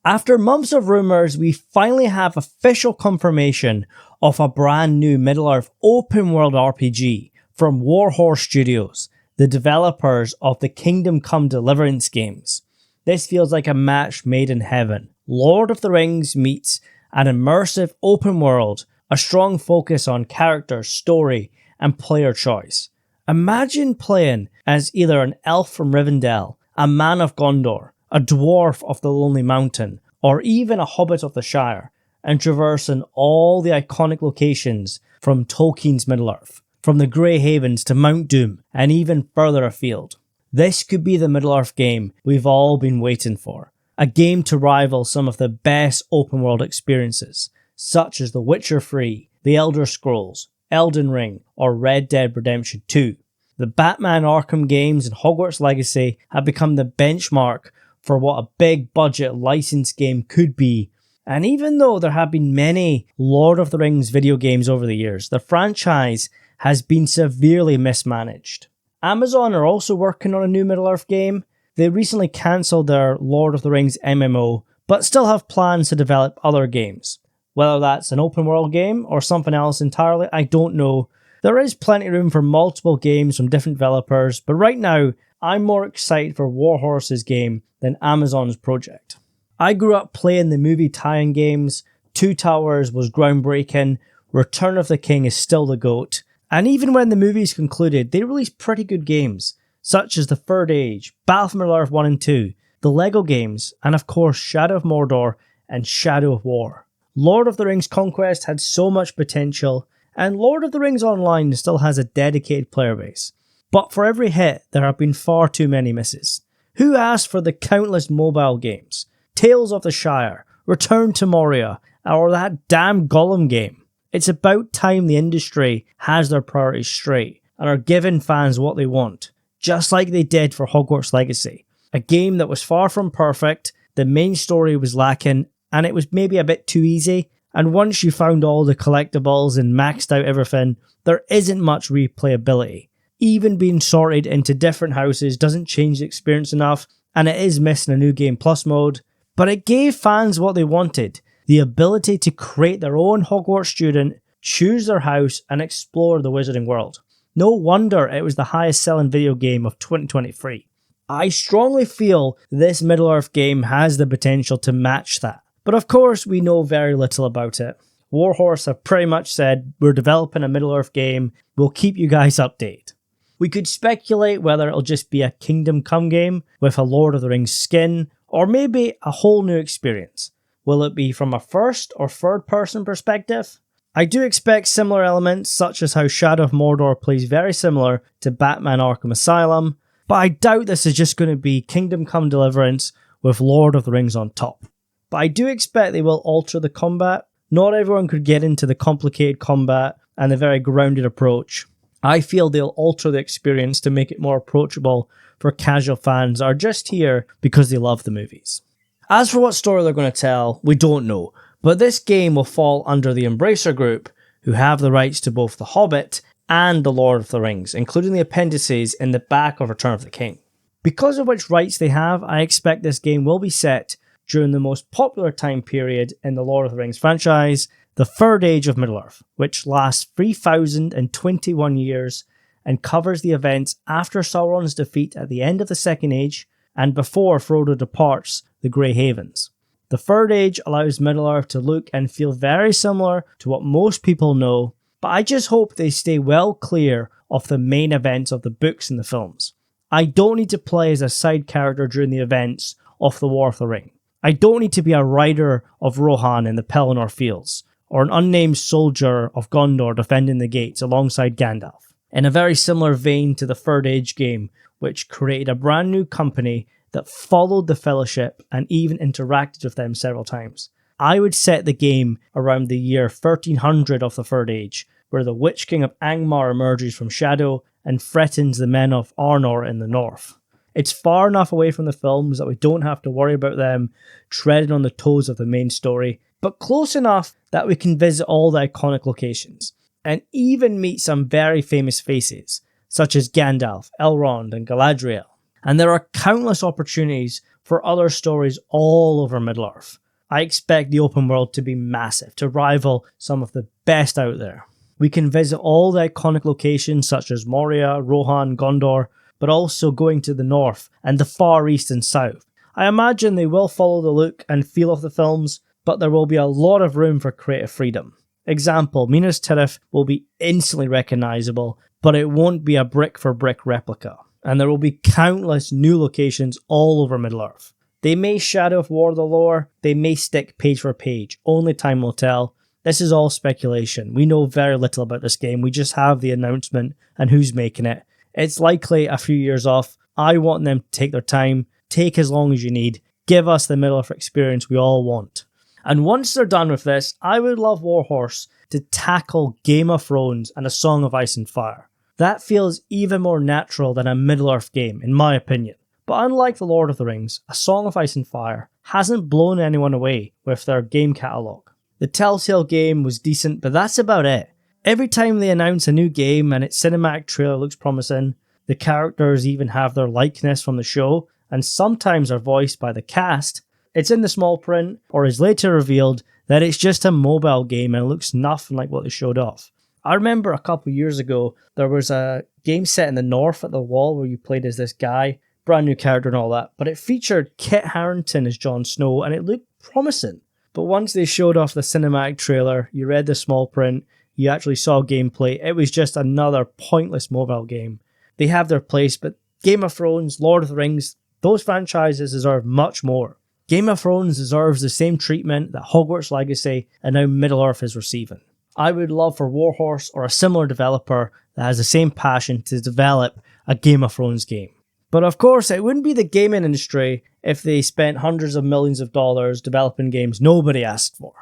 After months of rumours, we finally have official confirmation of a brand new Middle-earth open-world RPG from Warhorse Studios, the developers of the Come Deliverance games. This feels like a match made in heaven. Lord of the Rings meets an immersive open world, a strong focus on character, story, and player choice. Imagine playing as either an elf from Rivendell, a man of Gondor, a dwarf of the Lonely Mountain, or even a hobbit of the Shire, and traversing all the iconic locations from Tolkien's Middle-earth, from the Grey Havens to Mount Doom, and even further afield. This could be the Middle-earth game we've all been waiting for, a game to rival some of the best open-world experiences, such as The Witcher 3, The Elder Scrolls, Elden Ring, or Red Dead Redemption 2. The Batman Arkham games and Hogwarts Legacy have become the benchmark for what a big budget licensed game could be. And even though there have been many Lord of the Rings video games over the years, the franchise has been severely mismanaged. Amazon are also working on a new Middle-earth game. They recently cancelled their Lord of the Rings MMO, but still have plans to develop other games. Whether that's an open world game or something else entirely, I don't know. There is plenty of room for multiple games from different developers, but right now, I'm more excited for Warhorse's game than Amazon's project. I grew up playing the movie tie-in games. Two Towers was groundbreaking, Return of the King is still the GOAT, and even when the movies concluded, they released pretty good games, such as The Third Age, Battle for Middle-earth 1 and 2, the LEGO games, and of course Shadow of Mordor and Shadow of War. Lord of the Rings Conquest had so much potential, and Lord of the Rings Online still has a dedicated player base. But for every hit, there have been far too many misses. Who asked for the countless mobile games? Tales of the Shire, Return to Moria, or that damn Gollum game? It's about time the industry has their priorities straight and are giving fans what they want, just like they did for Hogwarts Legacy. A game that was far from perfect, the main story was lacking, and it was maybe a bit too easy. And once you found all the collectibles and maxed out everything, there isn't much replayability. Even being sorted into different houses doesn't change the experience enough, and it is missing a new Game Plus mode. But it gave fans what they wanted, the ability to create their own Hogwarts student, choose their house, and explore the wizarding world. No wonder it was the highest selling video game of 2023. I strongly feel this Middle-earth game has the potential to match that. But of course, we know very little about it. Warhorse have pretty much said, we're developing a Middle-earth game, we'll keep you guys updated. We could speculate whether it'll just be a Kingdom Come game with a Lord of the Rings skin, or maybe a whole new experience. Will it be from a first or third person perspective? I do expect similar elements, such as how Shadow of Mordor plays very similar to Batman Arkham Asylum, but I doubt this is just going to be Kingdom Come Deliverance with Lord of the Rings on top. But I do expect they will alter the combat. Not everyone could get into the complicated combat and the very grounded approach. I feel they'll alter the experience to make it more approachable for casual fans that are just here because they love the movies. As for what story they're going to tell, we don't know, but this game will fall under the Embracer Group, who have the rights to both The Hobbit and The Lord of the Rings, including the appendices in the back of Return of the King. Because of which rights they have, I expect this game will be set during the most popular time period in the Lord of the Rings franchise, the Third Age of Middle-earth, which lasts 3,021 years and covers the events after Sauron's defeat at the end of the Second Age and before Frodo departs the Grey Havens. The Third Age allows Middle-earth to look and feel very similar to what most people know, but I just hope they stay well clear of the main events of the books and the films. I don't need to play as a side character during the events of the War of the Ring. I don't need to be a rider of Rohan in the Pelennor Fields, or an unnamed soldier of Gondor defending the gates alongside Gandalf. In a very similar vein to the Third Age game, which created a brand new company that followed the Fellowship and even interacted with them several times. I would set the game around the year 1300 of the Third Age, where the Witch King of Angmar emerges from Shadow and threatens the men of Arnor in the north. It's far enough away from the films that we don't have to worry about them treading on the toes of the main story, but close enough that we can visit all the iconic locations, and even meet some very famous faces, such as Gandalf, Elrond, and Galadriel. And there are countless opportunities for other stories all over Middle-earth. I expect the open world to be massive, to rival some of the best out there. We can visit all the iconic locations such as Moria, Rohan, Gondor, but also going to the north and the far east and south. I imagine they will follow the look and feel of the films, but there will be a lot of room for creative freedom. Example, Minas Tirith will be instantly recognisable, but it won't be a brick-for-brick replica. And there will be countless new locations all over Middle-earth. They may Shadow of War the lore, they may stick page for page, only time will tell. This is all speculation. We know very little about this game, we just have the announcement and who's making it. It's likely a few years off. I want them to take their time, take as long as you need, give us the Middle-earth experience we all want. And once they're done with this, I would love Warhorse to tackle Game of Thrones and A Song of Ice and Fire. That feels even more natural than a Middle-earth game, in my opinion. But unlike The Lord of the Rings, A Song of Ice and Fire hasn't blown anyone away with their game catalogue. The Telltale game was decent, but that's about it. Every time they announce a new game and its cinematic trailer looks promising, the characters even have their likeness from the show, and sometimes are voiced by the cast, it's in the small print, or is later revealed that it's just a mobile game and it looks nothing like what they showed off. I remember a couple years ago, there was a game set in the north at the wall where you played as this guy, brand new character and all that, but it featured Kit Harington as Jon Snow and it looked promising. But once they showed off the cinematic trailer, you read the small print, you actually saw gameplay, it was just another pointless mobile game. They have their place, but Game of Thrones, Lord of the Rings, those franchises deserve much more. Game of Thrones deserves the same treatment that Hogwarts Legacy and now Middle-earth is receiving. I would love for Warhorse or a similar developer that has the same passion to develop a Game of Thrones game. But of course, it wouldn't be the gaming industry if they spent hundreds of millions of dollars developing games nobody asked for.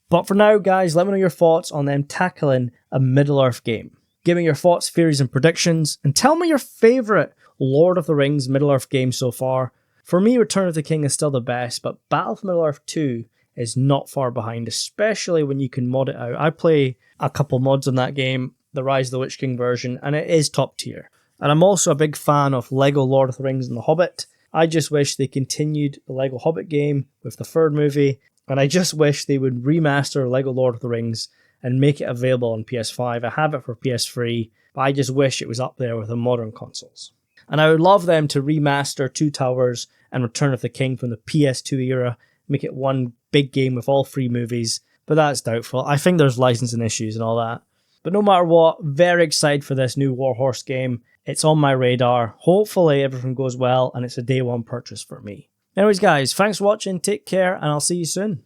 But for now, guys, let me know your thoughts on them tackling a Middle-earth game. Give me your thoughts, theories, and predictions, and tell me your favourite Lord of the Rings Middle-earth game so far. For me, Return of the King is still the best, but Battle for Middle-earth 2 is not far behind, especially when you can mod it out. I play a couple mods on that game, the Rise of the Witch King version, and it is top tier. And I'm also a big fan of LEGO Lord of the Rings and The Hobbit. I just wish they continued the LEGO Hobbit game with the third movie, and I just wish they would remaster LEGO Lord of the Rings and make it available on PS5. I have it for PS3, but I just wish it was up there with the modern consoles. And I would love them to remaster Two Towers and Return of the King from the PS2 era, make it one big game with all three movies, but that's doubtful. I think there's licensing issues and all that. But no matter what, very excited for this new Warhorse game. It's on my radar. Hopefully everything goes well and it's a day one purchase for me. Anyways guys, thanks for watching, take care, and I'll see you soon.